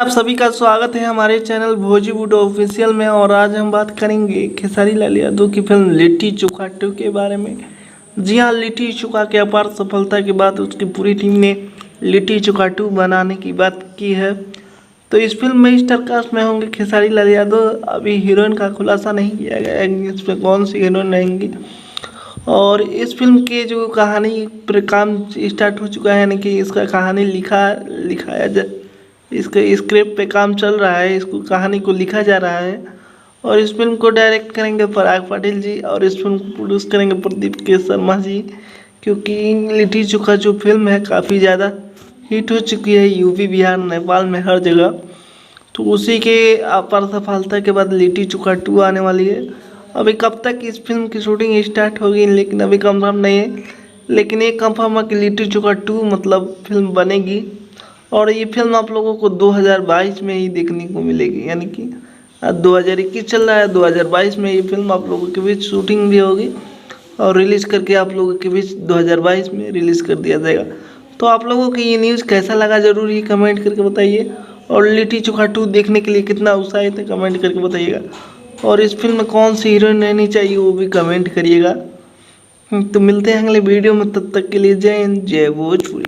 आप सभी का स्वागत है हमारे चैनल भोजीवुड ऑफिशियल में। और आज हम बात करेंगे खेसारी लाल यादव की फिल्म लिट्टी चोखा 2 के बारे में। जी हाँ, लिट्टी चोखा के अपार सफलता के बाद उसकी पूरी टीम ने लिट्टी चोखा 2 बनाने की बात की है। तो इस फिल्म में स्टार कास्ट में होंगे खेसारी लाल यादव। अभी हीरोइन का खुलासा नहीं किया गया है कि इसमें कौन सी हीरोइन रहेंगी। और इस फिल्म के जो कहानी पर काम स्टार्ट हो चुका है, यानी कि इसका कहानी लिखाया जा इसके स्क्रिप्ट पे काम चल रहा है, इसको कहानी को लिखा जा रहा है। और इस फिल्म को डायरेक्ट करेंगे पराग पाटिल जी और इस फिल्म को प्रोड्यूस करेंगे प्रदीप के शर्मा जी। क्योंकि लिट्टी चोखा जो फिल्म है काफ़ी ज़्यादा हिट हो चुकी है यूपी, बिहार, नेपाल में हर जगह। तो उसी के अपार सफलता के बाद लिट्टी चोखा 2 आने वाली है। अभी कब तक इस फिल्म की शूटिंग स्टार्ट होगी लेकिन अभी कंफर्म नहीं है। लेकिन ये कंफर्म है कि लिट्टी चोखा 2 मतलब फिल्म बनेगी। और ये फिल्म आप लोगों को 2022 में ही देखने को मिलेगी, यानी कि 2021 चल रहा है, 2022 में ये फिल्म आप लोगों के बीच शूटिंग भी होगी और रिलीज़ करके आप लोगों के बीच 2022 में रिलीज़ कर दिया जाएगा। तो आप लोगों को ये न्यूज़ कैसा लगा ज़रूर ही कमेंट करके बताइए। और लिट्टी चोखा 2 देखने के लिए कितना उत्साहित है कमेंट करके बताइएगा। और इस फिल्म में कौन सी हीरोइन रहनी चाहिए वो भी कमेंट करिएगा। तो मिलते हैं अगले वीडियो में, तब तक के लिए जय हिंद, जय भोजपुरी।